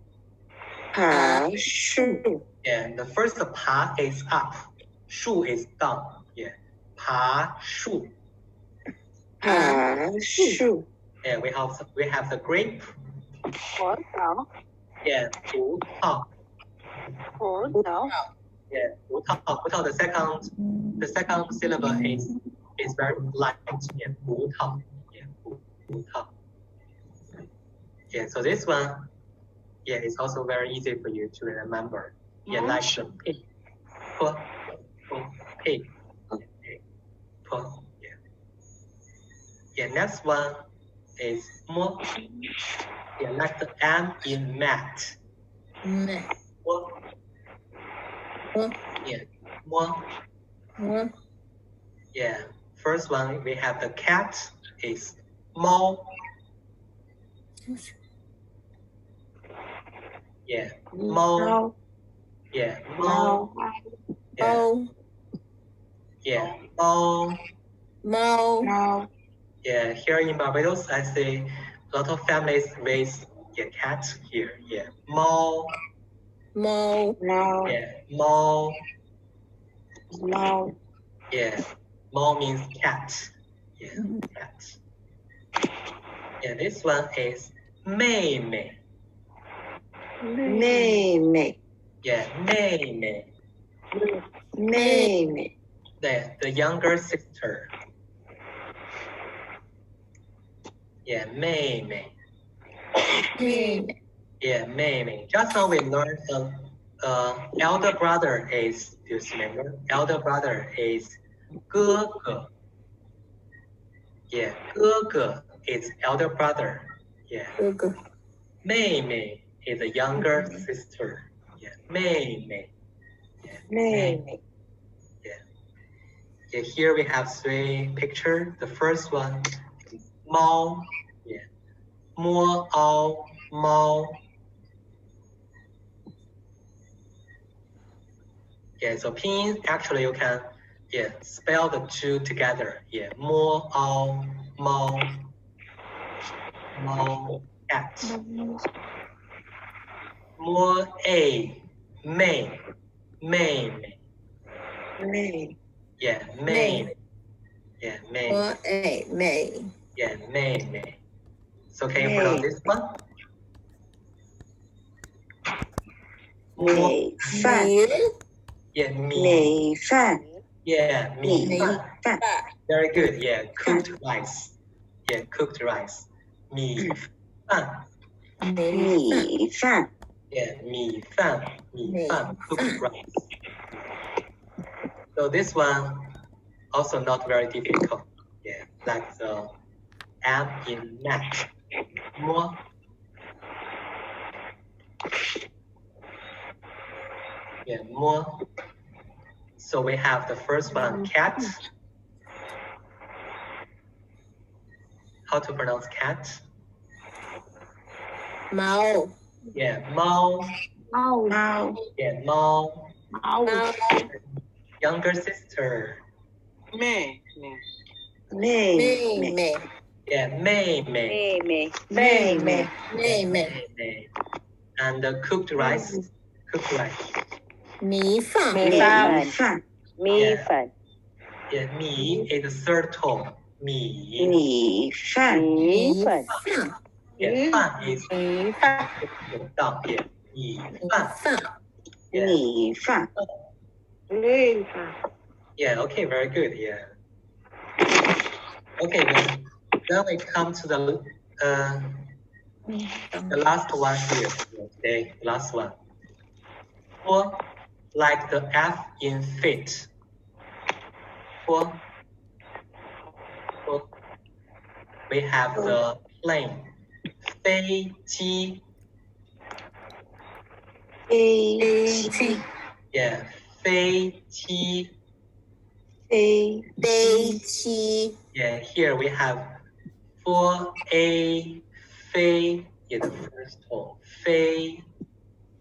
爬树， And the first 爬 is up, 树 is down. Yeah, 爬树. 爬树， And we have the grape. 葡萄， Yeah, 葡萄. 葡萄， Yeah, 葡萄. The second syllable is very light. Yeah, 葡萄. Yeah, 葡萄. Yeah, so this one, yeah, it's also very easy for you to remember. Yeah, like the pig. Pig. Yeah. Yeah, next one is more. Yeah, like the M in mat. More. Yeah, more. Yeah, first one we have the cat is 猫. Yeah, 猫. Yeah, 猫. Yeah, 猫. Yeah, here in Barbados, I see a lot of families raise cats here. Yeah, 猫. Yeah, 猫. Yeah, 猫 means cat. Yeah, cat. Yeah, this one is 妹妹. 妹妹， Yeah, 妹妹. 妹妹， The younger sister. Yeah, 妹妹. Yeah, 妹妹. Just now we learned elder brother is, do you remember? Elder brother is 哥哥. Yeah, 哥哥 is elder brother. Yeah. 妹妹 is a younger sister. Yeah, 妹妹. Yeah, 妹妹， Yeah, here we have three pictures. The first one is 猫. Yeah. 摸凹猫. Yeah, so pinyin, actually you can spell the two together. Yeah, 摸凹猫. Cat. 摸 a 妹 妹. 妹， Yeah, 妹. Yeah, 妹. Yeah, 妹妹. So can you pronounce this one? 米饭， Yeah, 米. 米饭， Yeah, 米饭. 饭， Very good. Yeah, cooked rice. Yeah, cooked rice. 米饭. 米饭， Yeah, 米饭, cooked rice. So this one also not very difficult. Yeah, like the M in mat. 摸. Yeah, 摸. So we have the first one, cat. How to pronounce cat? 猫， Yeah, 猫. 猫， Yeah, 猫. Younger sister. 妹妹， Yeah, 妹妹. 妹妹， And the cooked rice.米饭，米饭， Yeah, 米 is the third tone. 米. 米饭， Yeah, 饭 is down. Yeah, 米饭. Yeah. 米饭， Yeah, okay, very good. Yeah. Okay, then we come to the last one here today. Last one. Or like the F in fit. Or we have the plane. 飞机. 飞机， Yeah, 飞机. 飞机， Yeah, here we have 4A 飞 is the first tone. 飞.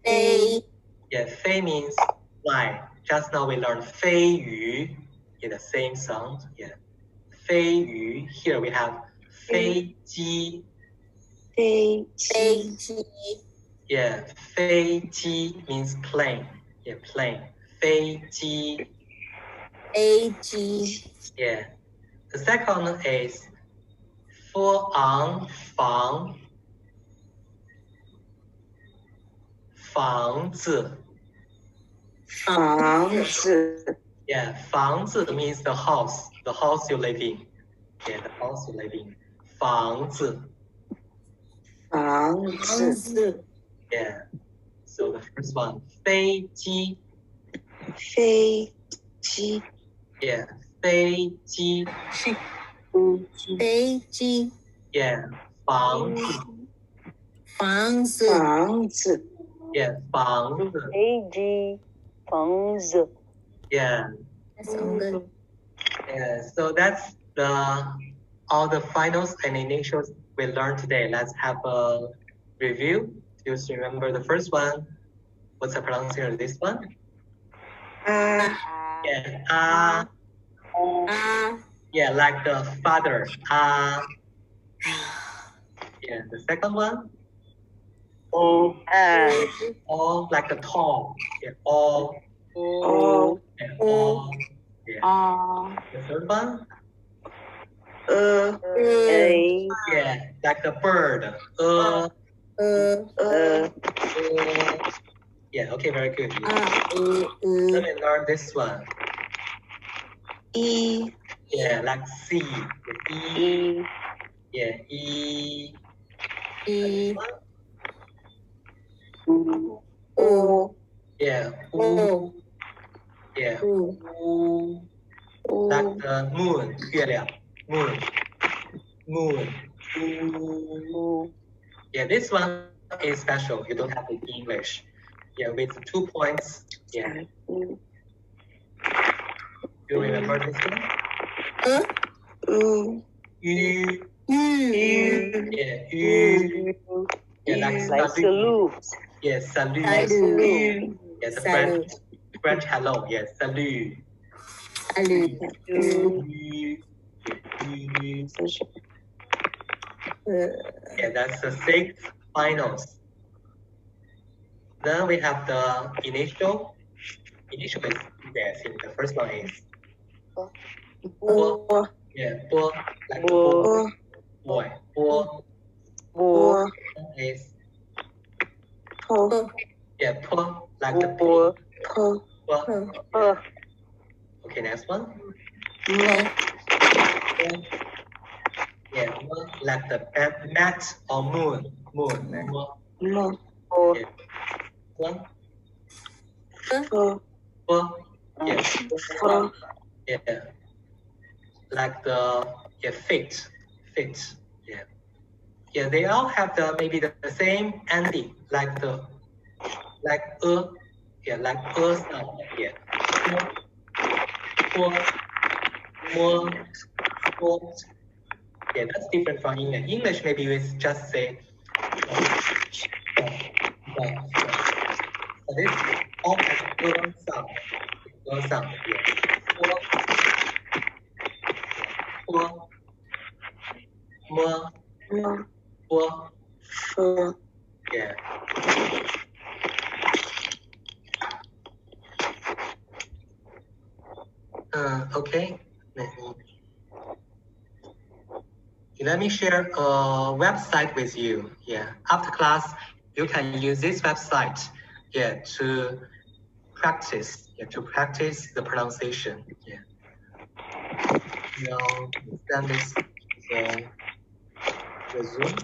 飞 Yeah, 飞 means fly. Just now we learned 飞鱼. in the same sound. Yeah. 飞鱼. Here we have 飞机. 飞机 Yeah. 飞机 means plane. Yeah, plane. 飞机. 飞机 Yeah. The second is 房子. 房子 Yeah, 房子 means the house you live in. Yeah, the house you live in. 房子. 房子 Yeah. So the first one, 飞机. 飞机 Yeah, 飞机. 飞机 Yeah, 房子. 房子 Yeah, 房子. 飞机，房子。 Yeah. That's all good. Yeah. So that's all the finals and initials we learned today. Let's have a review. Just remember the first one. What's the pronunciation of this one? Yeah, yeah, like the father. Yeah, the second one. O Like the tall. Yeah, all. Yeah, all. Yeah. The third one. Yeah, like the bird. Yeah, okay, very good. Let me learn this one. Yeah, like C. E. Yeah, E. O Yeah, U. Yeah, U. Like the moon. 月亮 moon. U. Yeah, this one is special. You don't have it in English. Yeah, with 2 points. Yeah. You remember this one? U. Yeah, U. Yeah, like salute. Yeah, salute. Yeah, the French hello. Yeah, salute. Yeah, that's the 6 finals. Then we have the initial. Initial is yes. The first one is bo. Yeah, bo like the boy. Bo is yeah, po like the pig. Po. Okay, next one. Yeah, like the mat or moon. Yeah. One. Yeah. Yeah. Like the fit. Yeah. Yeah, they all have maybe the same ending, like yeah, like sound. Yeah. More. Yeah, that's different from English. English maybe we just say but this all has sound. Yeah. Yeah. Okay. Let me share a website with you. Yeah. After class, you can use this website. Yeah, to practice. Yeah, to practice the pronunciation. Yeah. Now send this the Zoom.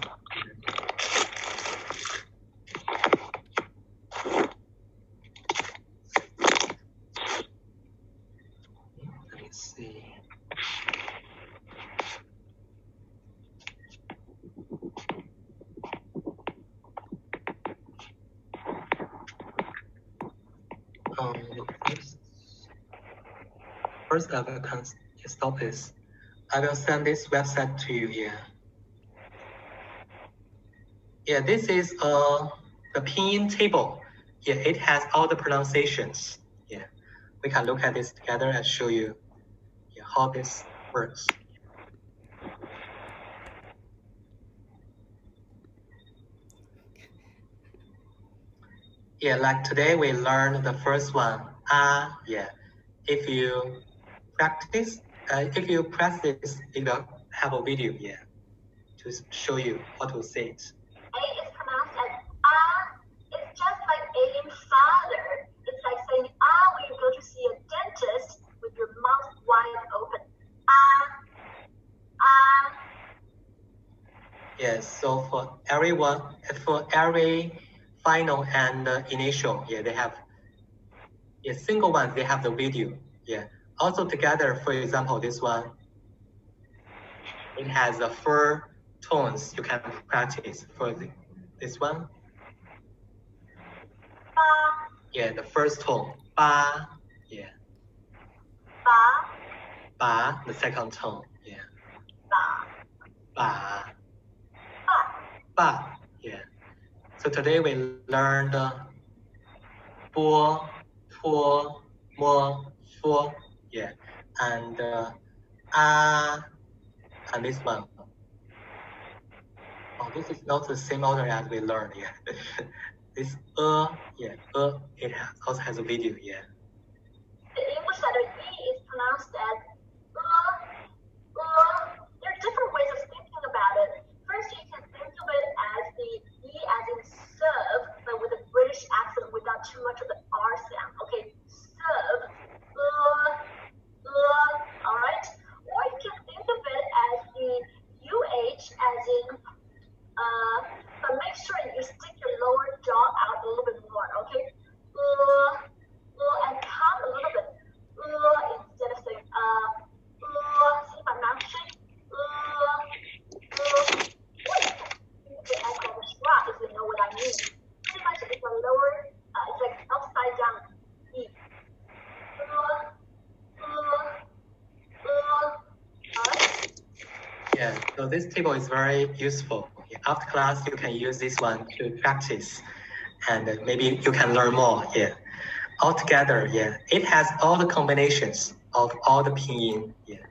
Let me see. First I will stop this. I will send this website to you here. Yeah, this is the pinyin table. Yeah, it has all the pronunciations. Yeah, we can look at this together and show you how this works. Yeah, like today we learned the first one. Yeah. If you practice, it will have a video, yeah, to show you how to say it. A is pronounced as It's just like A in father. It's like saying when you go to see a dentist with your mouth wide open. Yes, so for every final and initial, yeah, they have single ones, they have the video. Yeah. Also together, for example, this one, it has the 4 tones you can practice for this one. Yeah, the first tone, ba, yeah. Ba, the second tone, yeah. Ba, ba, yeah. So today we learned bo, po, mo, fo, yeah, and and this one. Oh, this is not the same order as we learned, yeah. This yeah, it also has a video, yeah. The English letter E is pronounced as There are different ways of thinking about it. First, you can think of it as the E as in serve, but with a British accent without too much of the R sound. Okay, serve, all right? Or you can think of it as the UH as in but make sure you stick your lower jaw out a little bit more, okay? And come a little bit. Instead of saying see my mouth shape? I call the schwa, if you know what I mean. Pretty much it's a lower, it's like upside down E. Yeah, so this table is very useful. After class, you can use this one to practice, and maybe you can learn more. Yeah, altogether, yeah, it has all the combinations of all the pinyin. Yeah,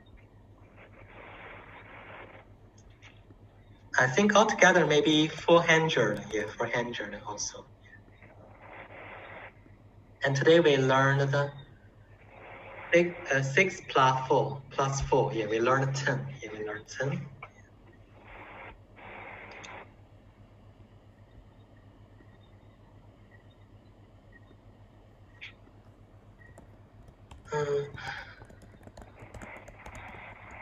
I think altogether maybe 400. Yeah, 400 also. And today we learned the 6 plus 4. Yeah, we learned 10. Yeah, we learned 10.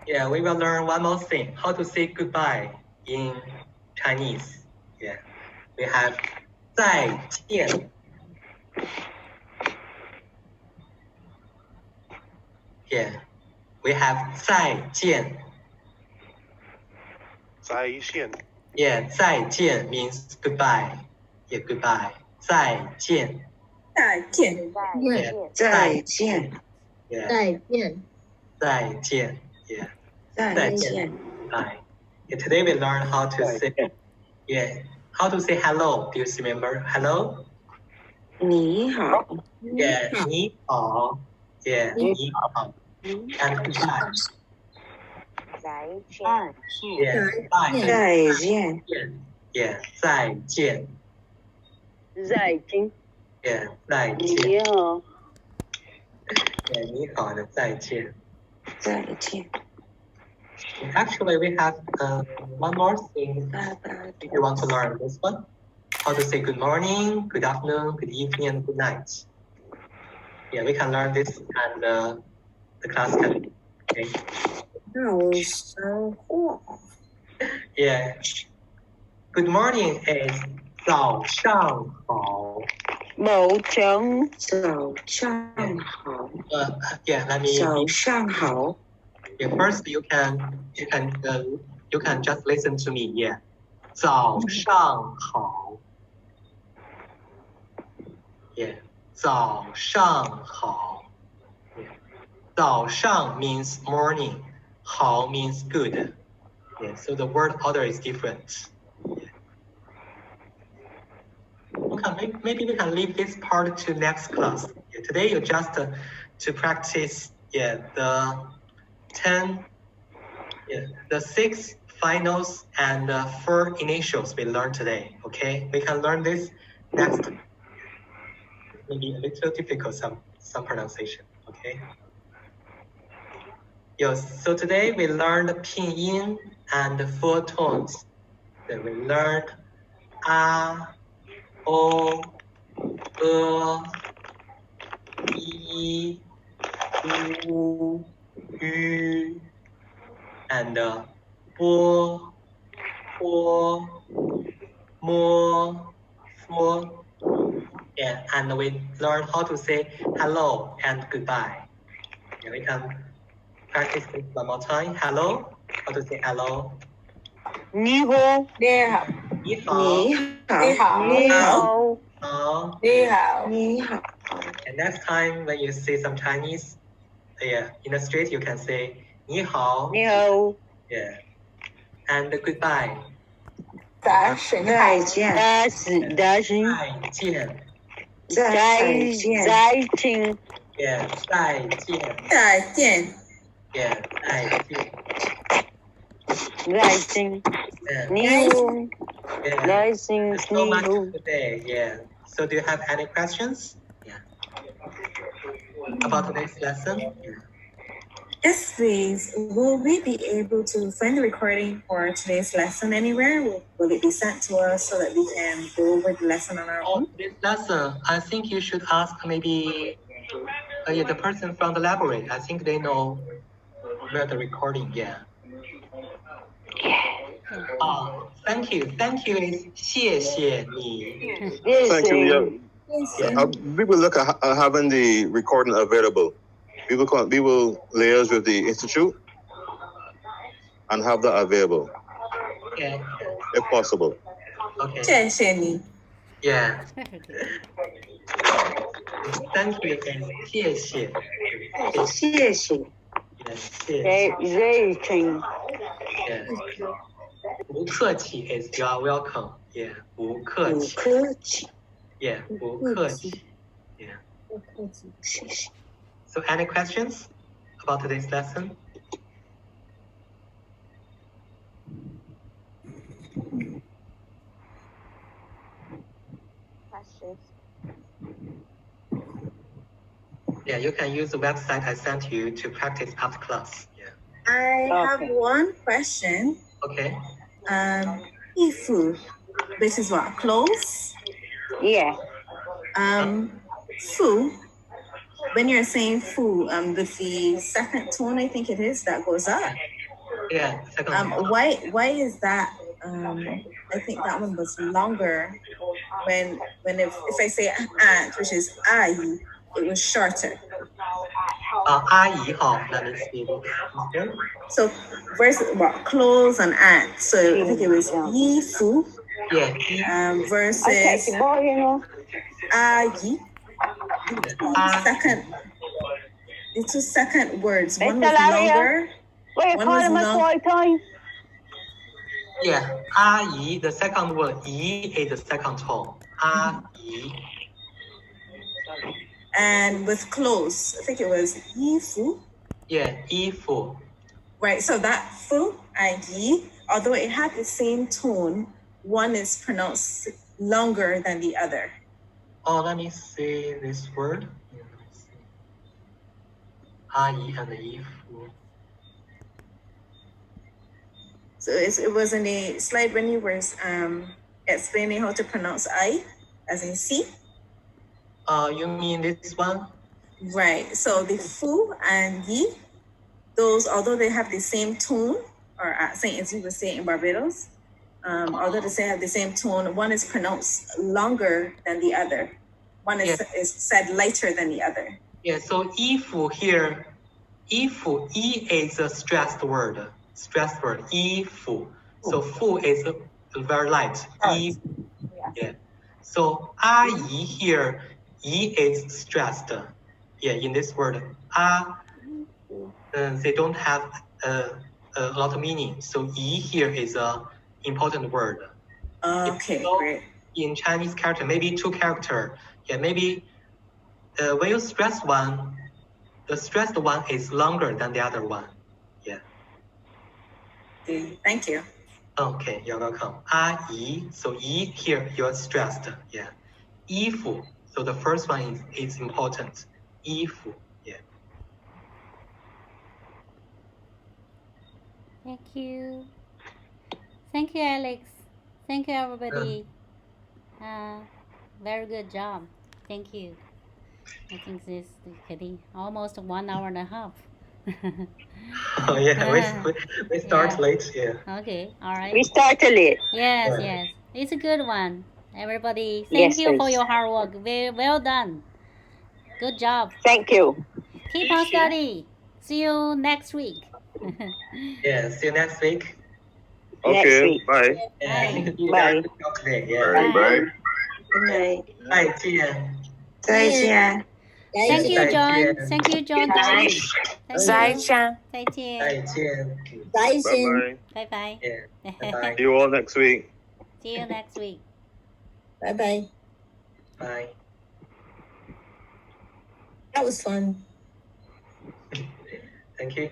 Yeah, we will learn one more thing, how to say goodbye in Chinese. Yeah, we have 再见. Yeah, we have 再见. 再见. Yeah, 再见 means goodbye. Yeah, goodbye. 再见. 再见， Yeah, 再见， yeah, 再见，再见. Yeah, 再见。 goodbye. Yeah, today we learn how to say, yeah, how to say hello. Do you remember hello? 你好， Yeah, 你好. Yeah, 你好. And goodbye. 再见。 Yeah, bye. 再见， Yeah, 再见. 再见。 Yeah, 再见. 你好。 Yeah, 你好 and 再见. 再见。 Actually, we have one more thing. If you want to learn this one, how to say good morning, good afternoon, good evening, and good night. Yeah, we can learn this and the class can. Okay. 早上好， Yeah. Good morning is 早上好. 早上。早上好， Yeah, let me. 早上好， Yeah, first you can just listen to me. Yeah. 早上好. Yeah. 早上好. Yeah. 早上 means morning. 好 means good. Yeah. So the word order is different. Yeah. Okay, maybe we can leave this part to next class. Yeah, today you just to practice the 10, the 6 finals and 4 initials we learned today. Okay, we can learn this next. Maybe a little difficult, some pronunciation. Okay. Yes. So today we learned pinyin and 4 tones. Then we learned a, o, e, u, ü, and bo, po, mo, fo. Yeah, and we learned how to say hello and goodbye. Yeah, we can practice this one more time. Hello, how to say hello. 你好，你好，你好，你好，你好，好。你好。你好。 And next time when you see some Chinese, in the street, you can say 你好。你好， Yeah. And goodbye. 再见，再见，大是大是，再见。再见， Yeah. 再见。再见， Yeah. 再见。再见， Yeah. 你好， Yeah. 再见， There's so 你 much 好。 today. Yeah. So do you have any questions? Yeah. About today's lesson? Yeah. Yes, please. Will we be able to find the recording for today's lesson anywhere? Will it be sent to us so that we can go over the lesson on our own? This lesson, I think you should ask maybe the person from the library. I think they know where the recording. Yeah. Thank you. Thank you is 谢谢你. Thank you. Yes, We will look at having the recording available. We will liaise with the institute and have that available, Okay. if possible. Okay. 谢谢你。 Yeah. Thank you is 谢谢. 谢谢， Yeah. 谢谢. 再见， Yeah. 不客气 is you are welcome. Yeah. 不客不气. 客气， Yeah. 不客气. Yeah. 谢谢。 So any questions about today's lesson? questions. Yeah, you can use the website I sent you to practice after class. Yeah. I have one question. Okay. 衣服, this is what, clothes? Yeah. Fu, when you're saying fu, with the second tone, I think it is, that goes up. Yeah. Second. Why is that? I think that one was longer. When if I say aunt, which is ai, it was shorter. 阿姨好, let me see. Okay. So versus clothes and aunt. So I think it was yi fu. Yeah. Versus Okay, boy, you know. ayi. The two second words. One was longer. What you One call was him a long- toy time? Yeah. 阿姨, the second word, 姨 is the second tone. 阿姨. And with clothes, I think it was yi fu. Yeah. 衣服. Right, so that fu and yi, although it had the same tone, one is pronounced longer than the other. Oh, let me see this word. 阿姨 and 衣服. So it was in the slide when you were explaining how to pronounce I, as in C. You mean this one? Right, so the fu and yi, those, although they have the same tone, or as you would say in Barbados, although they have the same tone, one is pronounced longer than the other. One is said lighter than the other. Yeah, so 衣服 here, 衣服, E is a stressed word. Stressed word, 衣服. So 服 is very light. 衣服. Yeah. So 阿姨 here, E is stressed. Yeah, in this word, they don't have a lot of meaning. So 姨 here is a important word. Okay, so great. In Chinese character, maybe 2 character. Yeah, maybe when you stress one, the stressed one is longer than the other one. Thank you. Okay, you're welcome. 阿姨, so 姨 here you're stressed. Yeah. 衣服, so the first one is important. 衣服, yeah. Thank you. Thank you, Alex. Thank you, everybody. Very good job. Thank you. I think this is getting almost 1 hour and a half. Oh yeah, we start Yeah. late. Yeah. Okay, all right. We started it. Yes, Yeah. yes. It's a good one. Everybody, thank Yes, you for sis. your hard work. Very well done. Good job. Thank you. Keep on study. See you next week. Yeah. See you next week. Next Okay, week. bye. Yeah, I think you Bye. guys good job today. Yeah. Bye, bye. Good night. 再见。再见。 Thank you, 再 John. 见。 Thank you, John. Thank you. 再见。再见。再见。Bye bye. Bye bye. Yeah. Bye bye. See you all next week. See you next week. Bye bye. Bye. That was fun. Thank you.